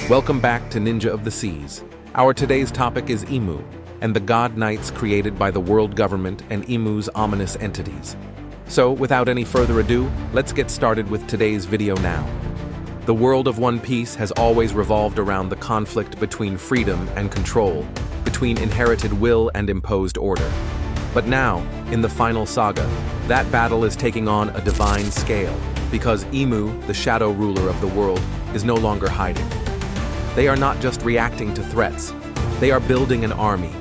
Welcome back to Ninja of the Seas. Our today's topic is Imu, and the god knights created by the world government and Imu's ominous entities. So, without any further ado, let's get started with today's video now. The world of One Piece has always revolved around the conflict between freedom and control, between inherited will and imposed order. But now, in the final saga, that battle is taking on a divine scale, because Imu, the shadow ruler of the world, is no longer hiding. They are not just reacting to threats, they are building an army,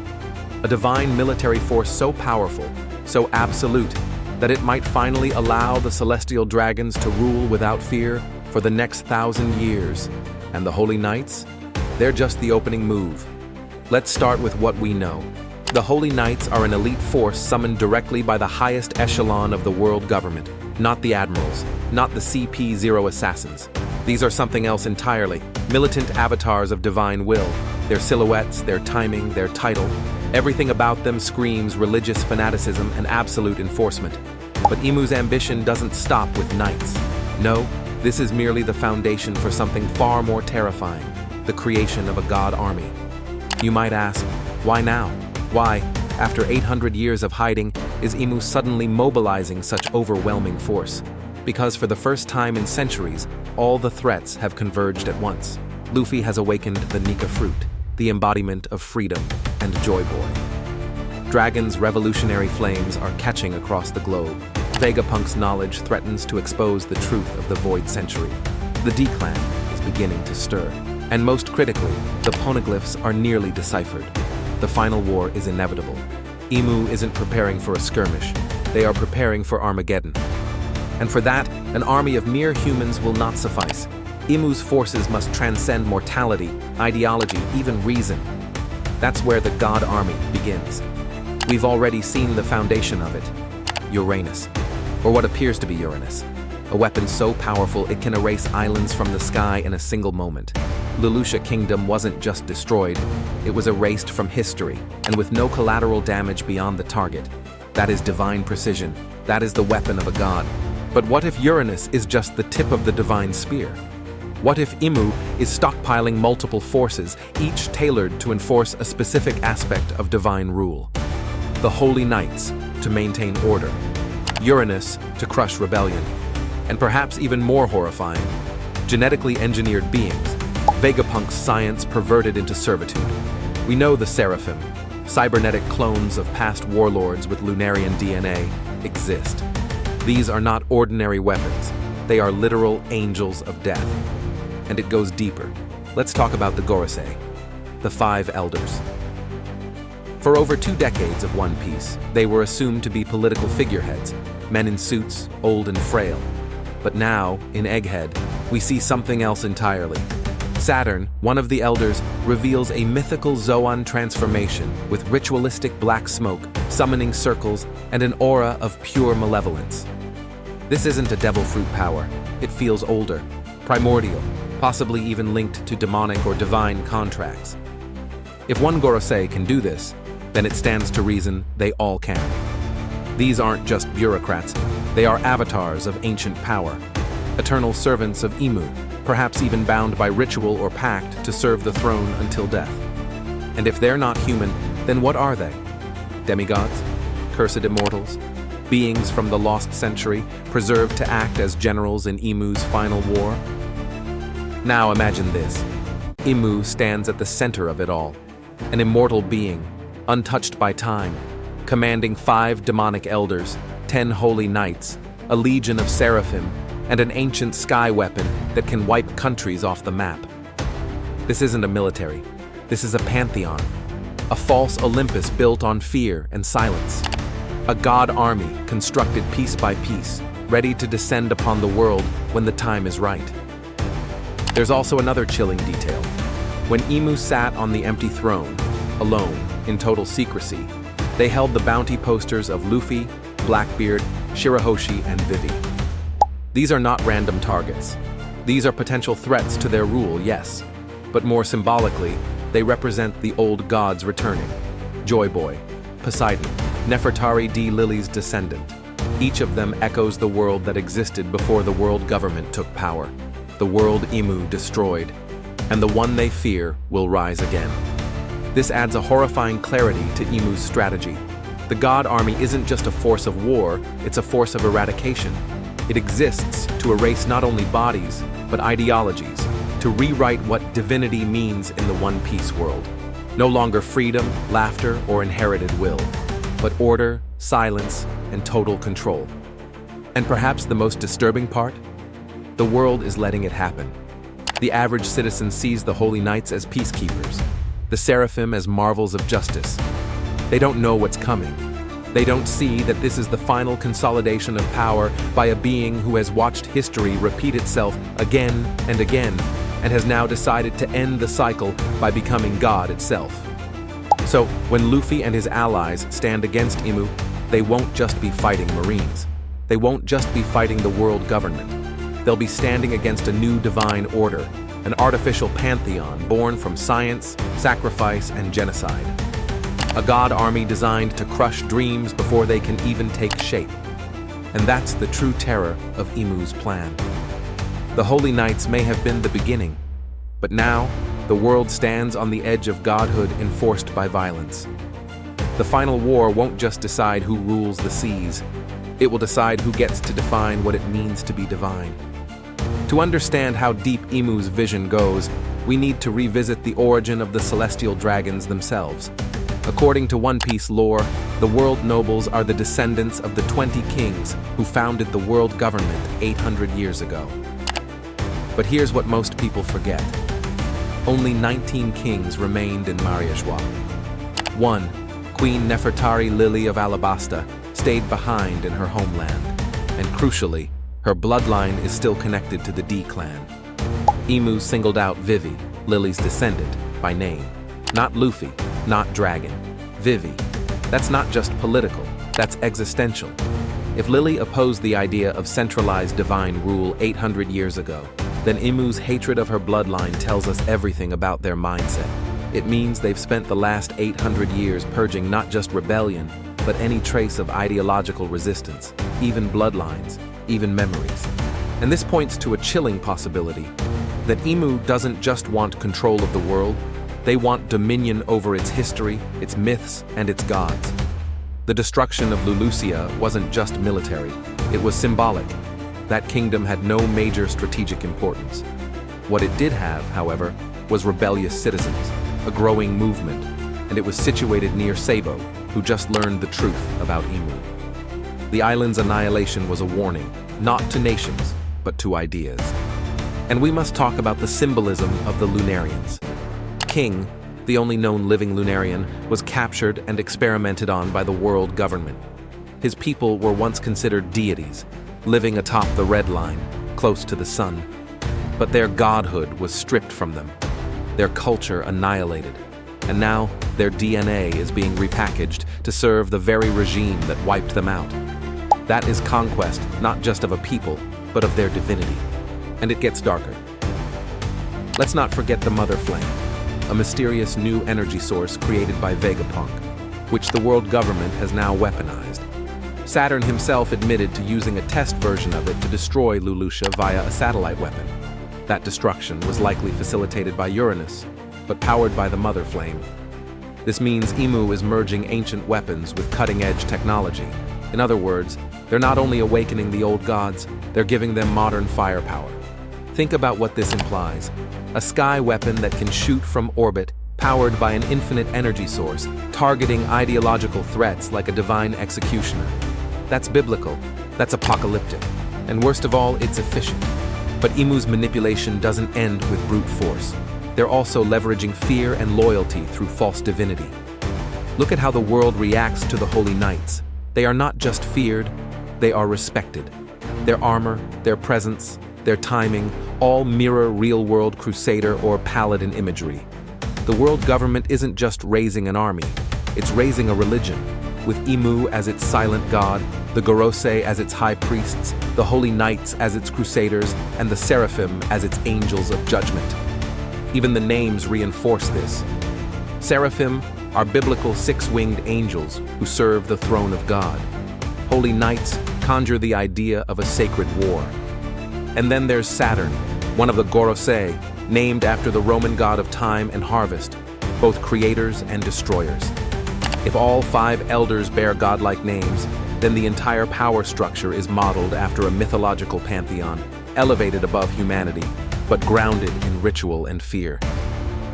a divine military force so powerful, so absolute, that it might finally allow the celestial dragons to rule without fear for the next 1,000 years. And the Holy Knights? They're just the opening move. Let's start with what we know. The Holy Knights are an elite force summoned directly by the highest echelon of the world government, not the admirals, not the CP0 assassins. These are something else entirely, militant avatars of divine will. Their silhouettes, their timing, their title, everything about them screams religious fanaticism and absolute enforcement. But Imu's ambition doesn't stop with knights. No, this is merely the foundation for something far more terrifying, the creation of a god army. You might ask, why now? Why, after 800 years of hiding, is Imu suddenly mobilizing such overwhelming force? Because for the first time in centuries, all the threats have converged at once. Luffy has awakened the Nika fruit, the embodiment of freedom and Joy Boy. Dragon's revolutionary flames are catching across the globe. Vegapunk's knowledge threatens to expose the truth of the Void Century. The D-Clan is beginning to stir. And most critically, the poneglyphs are nearly deciphered. The final war is inevitable. Imu isn't preparing for a skirmish. They are preparing for Armageddon. And for that, an army of mere humans will not suffice. Imu's forces must transcend mortality, ideology, even reason. That's where the God Army begins. We've already seen the foundation of it. Uranus, or what appears to be Uranus. A weapon so powerful it can erase islands from the sky in a single moment. Lelouchia Kingdom wasn't just destroyed, it was erased from history, and with no collateral damage beyond the target. That is divine precision. That is the weapon of a god. But what if Uranus is just the tip of the divine spear? What if Imu is stockpiling multiple forces, each tailored to enforce a specific aspect of divine rule? The Holy Knights, to maintain order. Uranus, to crush rebellion. And perhaps even more horrifying, genetically engineered beings, Vegapunk's science perverted into servitude. We know the Seraphim, cybernetic clones of past warlords with Lunarian DNA, exist. These are not ordinary weapons. They are literal angels of death. And it goes deeper. Let's talk about the 𝐽𝐻𝐽, the 5 elders. For over 2 decades of One Piece, they were assumed to be political figureheads, men in suits, old and frail. But now, in Egghead, we see something else entirely. Saturn, one of the elders, reveals a mythical Zoan transformation with ritualistic black smoke, summoning circles, and an aura of pure malevolence. This isn't a devil fruit power. It feels older, primordial, possibly even linked to demonic or divine contracts. If one 𝐽𝐻𝐽 can do this, then it stands to reason they all can. These aren't just bureaucrats, they are avatars of ancient power, eternal servants of Imu, perhaps even bound by ritual or pact to serve the throne until death. And if they're not human, then what are they? Demigods? Cursed immortals? Beings from the lost century, preserved to act as generals in Imu's final war? Now imagine this. Imu stands at the center of it all. An immortal being, untouched by time, commanding 5 demonic elders, 10 holy knights, a legion of seraphim, and an ancient sky weapon that can wipe countries off the map. This isn't a military. This is a pantheon. A false Olympus built on fear and silence. A god army constructed piece by piece, ready to descend upon the world when the time is right. There's also another chilling detail. When Imu sat on the empty throne, alone, in total secrecy, they held the bounty posters of Luffy, Blackbeard, Shirahoshi, and Vivi. These are not random targets. These are potential threats to their rule, yes, but more symbolically, they represent the old gods returning. Joy Boy, Poseidon, Nefertari D. Lily's descendant. Each of them echoes the world that existed before the world government took power. The world Imu destroyed. and the one they fear will rise again. This adds a horrifying clarity to Imu's strategy. The God Army isn't just a force of war, it's a force of eradication. It exists to erase not only bodies, but ideologies, to rewrite what divinity means in the One Piece world. No longer freedom, laughter, or inherited will, but order, silence, and total control. And perhaps the most disturbing part? The world is letting it happen. The average citizen sees the Holy Knights as peacekeepers, the Seraphim as marvels of justice. They don't know what's coming. They don't see that this is the final consolidation of power by a being who has watched history repeat itself again and again, and has now decided to end the cycle by becoming God itself. So, when Luffy and his allies stand against Imu, they won't just be fighting Marines. They won't just be fighting the world government. They'll be standing against a new divine order, an artificial pantheon born from science, sacrifice, and genocide. A God army designed to crush dreams before they can even take shape. And that's the true terror of Imu's plan. The Holy Knights may have been the beginning, but now the world stands on the edge of godhood enforced by violence. The final war won't just decide who rules the seas. It will decide who gets to define what it means to be divine. To understand how deep Imu's vision goes, we need to revisit the origin of the celestial dragons themselves. According to One Piece lore, the world nobles are the descendants of the 20 kings who founded the world government 800 years ago. But here's what most people forget. Only 19 kings remained in 𝐼𝐸𝐺. 1. Queen Nefertari Lily of Alabasta stayed behind in her homeland, and crucially, her bloodline is still connected to the D clan. Imu singled out Vivi, Lily's descendant, by name. Not Luffy, not Dragon. Vivi. That's not just political, that's existential. If Lily opposed the idea of centralized divine rule 800 years ago, then Imu's hatred of her bloodline tells us everything about their mindset. It means they've spent the last 800 years purging not just rebellion, but any trace of ideological resistance, even bloodlines, even memories. And this points to a chilling possibility, that Imu doesn't just want control of the world, they want dominion over its history, its myths, and its gods. The destruction of Lulusia wasn't just military, it was symbolic. That kingdom had no major strategic importance. What it did have, however, was rebellious citizens, a growing movement, and it was situated near Sabo, who just learned the truth about Imu. The island's annihilation was a warning, not to nations, but to ideas. And we must talk about the symbolism of the Lunarians. King, the only known living Lunarian, was captured and experimented on by the world government. His people were once considered deities, living atop the red line, close to the sun. But their godhood was stripped from them, their culture annihilated, and now their DNA is being repackaged to serve the very regime that wiped them out. That is conquest, not just of a people, but of their divinity. And it gets darker. Let's not forget the Mother Flame, a mysterious new energy source created by Vegapunk, which the world government has now weaponized. Saturn himself admitted to using a test version of it to destroy Lulusia via a satellite weapon. That destruction was likely facilitated by Uranus, but powered by the Mother Flame. This means Imu is merging ancient weapons with cutting-edge technology. In other words, they're not only awakening the old gods, they're giving them modern firepower. Think about what this implies. A sky weapon that can shoot from orbit, powered by an infinite energy source, targeting ideological threats like a divine executioner. That's biblical, that's apocalyptic, and worst of all, it's efficient. But Imu's manipulation doesn't end with brute force. They're also leveraging fear and loyalty through false divinity. Look at how the world reacts to the Holy Knights. They are not just feared, they are respected. Their armor, their presence, their timing, all mirror real-world crusader or paladin imagery. The world government isn't just raising an army, it's raising a religion, with Imu as its silent god, the Gorosei as its high priests, the Holy Knights as its crusaders, and the Seraphim as its angels of judgment. Even the names reinforce this. Seraphim are biblical six-winged angels who serve the throne of God. Holy Knights conjure the idea of a sacred war. And then there's Saturn, one of the Gorosei, named after the Roman god of time and harvest, both creators and destroyers. If all 5 elders bear godlike names, then the entire power structure is modeled after a mythological pantheon, elevated above humanity, but grounded in ritual and fear.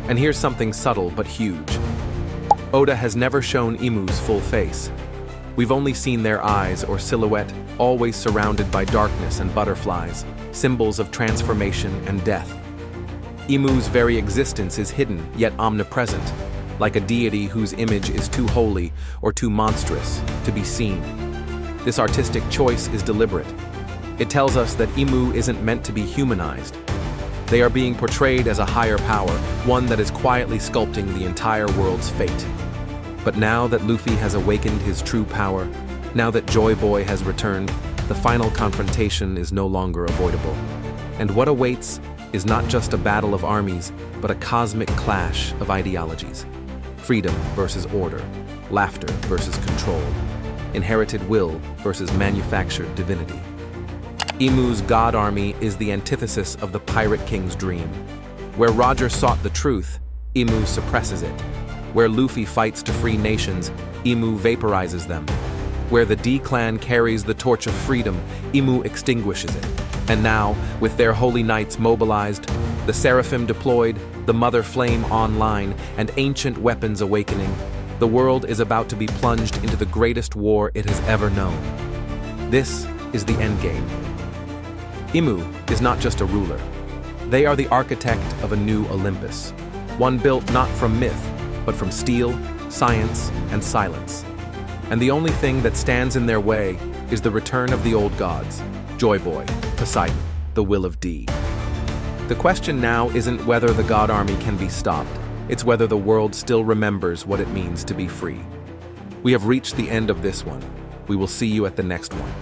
And here's something subtle but huge. Oda has never shown Imu's full face. We've only seen their eyes or silhouette, always surrounded by darkness and butterflies, symbols of transformation and death. Imu's very existence is hidden, yet omnipresent, like a deity whose image is too holy or too monstrous to be seen. This artistic choice is deliberate. It tells us that Imu isn't meant to be humanized. They are being portrayed as a higher power, one that is quietly sculpting the entire world's fate. But now that Luffy has awakened his true power, now that Joy Boy has returned, the final confrontation is no longer avoidable. And what awaits is not just a battle of armies, but a cosmic clash of ideologies. Freedom versus order, laughter versus control, inherited will versus manufactured divinity. Imu's god army is the antithesis of the Pirate King's dream. Where Roger sought the truth, Imu suppresses it. Where Luffy fights to free nations, Imu vaporizes them. Where the D-Clan carries the torch of freedom, Imu extinguishes it. And now, with their holy knights mobilized, the Seraphim deployed, the Mother Flame online, and ancient weapons awakening, the world is about to be plunged into the greatest war it has ever known. This is the Endgame. Imu is not just a ruler. They are the architect of a new Olympus, one built not from myth, but from steel, science, and silence. And the only thing that stands in their way is the return of the old gods, Joy Boy, Poseidon, the Will of D. The question now isn't whether the god army can be stopped, it's whether the world still remembers what it means to be free. We have reached the end of this one. We will see you at the next one.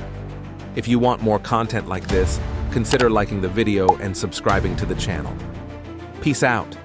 If you want more content like this, consider liking the video and subscribing to the channel. Peace out.